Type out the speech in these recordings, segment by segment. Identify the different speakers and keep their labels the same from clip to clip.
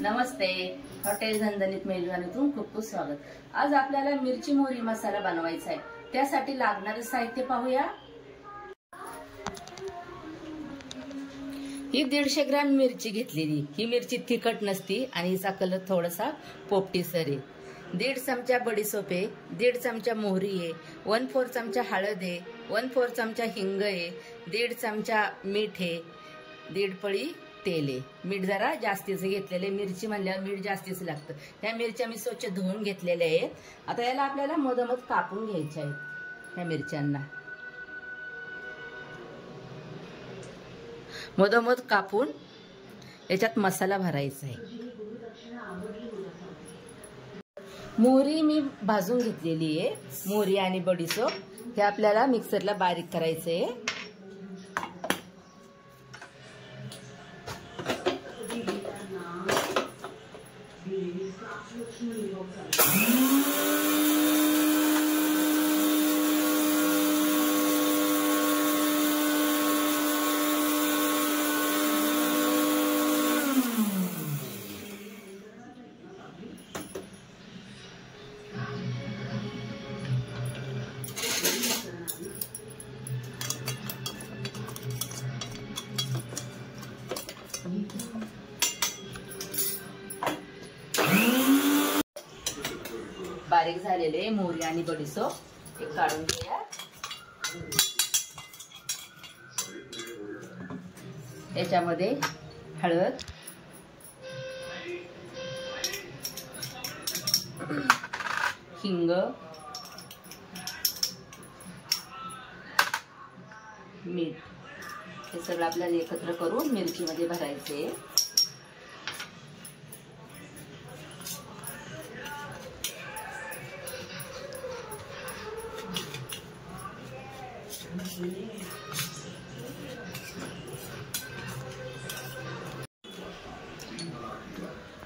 Speaker 1: नमस्ते, hotel झणझणीत मेजवानीतून खूप खूप स्वागत। आज आपल्याला मिरची मोहरी मसाला बनवायचा आहे। त्यासाठी लागणारे साहित्य पाहूया। ही 150 ग्रॅम मिरची घेतलेली। ही मिरची तिखट नसती आणि हिचा कलर थोडासा पोपटीसर आहे। 1.5 चमचा बडीशेप आहे, 1.5 चमचा मोहरी आहे, 1/4 चमचा हळद आहे, 1/4 चमचा हिंग आहे, 1.5 चमचा मीठ आहे, 1.5 पळी तेल आहे। मीठ जरा जास्तीचं घेतलेले, मिरची म्हणल्यावर मीठ जास्तीच लागतं। ह्या मिरच्या मी स्वच्छ धुवून घेतलेल्या आहेत। आता याला आपल्याला मधोमध कापून घ्यायच्या आहेत। ह्या मिरच्यांना मधोमध कापून याच्यात मसाला भरायचा आहे। मोहरी मी भाजून घेतलेली आहे। मोहरी आणि बडीशेप हे आपल्याला मिक्सरला बारीक करायचं आहे। बारीक झालेले मोहरी आणि बडीशेप एक काढून घ्या। याच्यामध्ये हळद, हिंग, मीठ हे सगळं आपल्याला एकत्र करून मिरचीमध्ये भरायचे।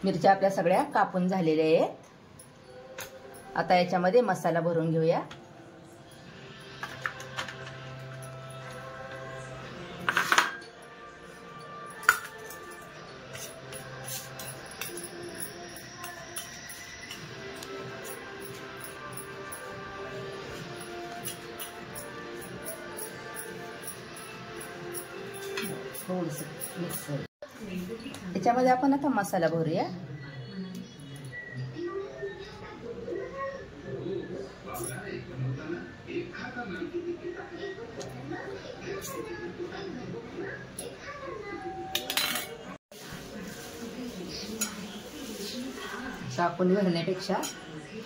Speaker 1: मिरच्या आपल्या सगळ्या कापून झालेल्या आहेत। आता याच्यामध्ये मसाला भरून घेऊया। थोडंसं मिक्सर याच्यामध्ये आपण आता मसाला भरूया। चाकून भरण्यापेक्षा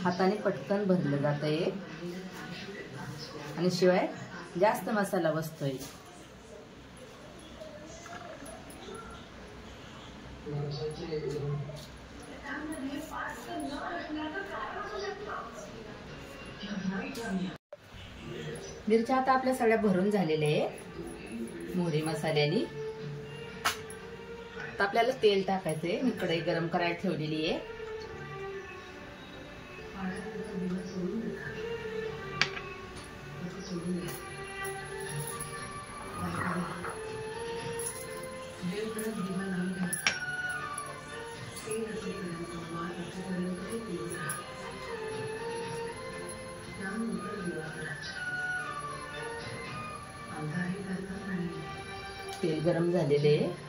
Speaker 1: हाताने पटकन भरलं जातंय आणि शिवाय जास्त मसाला बसतोय। मिरच्या आता आपल्या सगळ्या भरून झालेल्या आहेत मोहरी मसाल्याने। आता आपल्याला तेल टाकायचंय। मी कढई गरम करायला ठेवलेली आहे। तेल गरम झालेले आहे।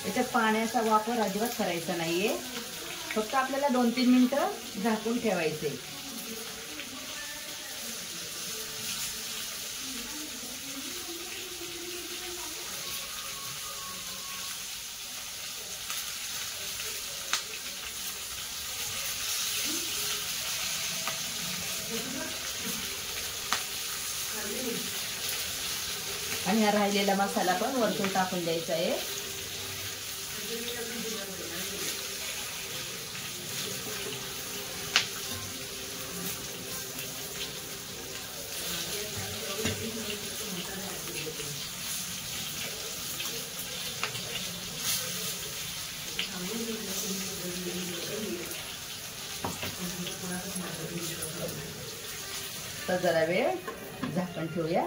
Speaker 1: याच्यात पाण्याचा वापर अजिबात करायचा नाहीये। फक्त आपल्याला 2-3 मिनिटं झाकून ठेवायचे। आणि हा राहिलेला मसाला पण वरतून टाकून द्यायचा आहे. तर जरा वेळ झाकण ठेवूया.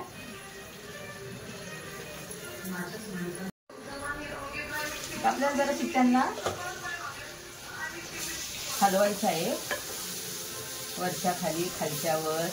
Speaker 1: आपल्याला जरा चिकनला हलवायचं आहे, वरच्या खाली खालच्या वर.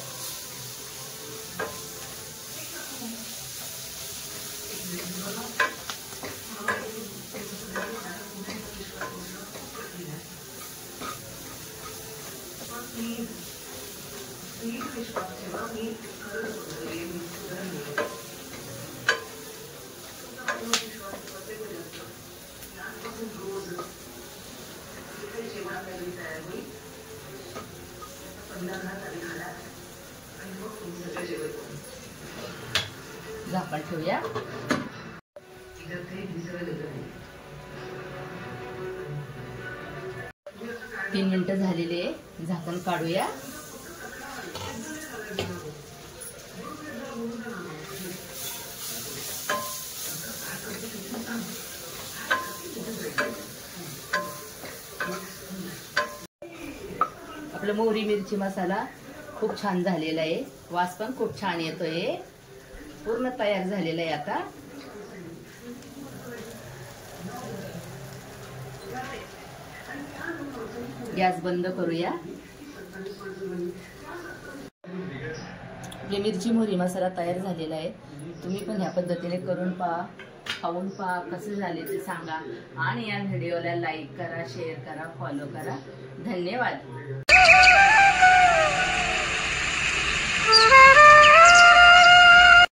Speaker 1: झाकण ठेवूया. 3 मिनिटं झालेले, झाकण काढूया. आपला मोहरी मिरची मसाला खूप छान झालेला आहे, वास पण खूप छान येतोय. पूर्ण तयार झालेला आहे. आता गॅस बंद करूया. मिरची मोहरी मसाला तयार झालेला आहे. तुम्ही पण ह्या पद्धतीने करून पहा, खाऊन पहा, कसे झाले ते सांगा. आणि या व्हिडिओला लाईक करा, शेअर करा, फॉलो करा. धन्यवाद.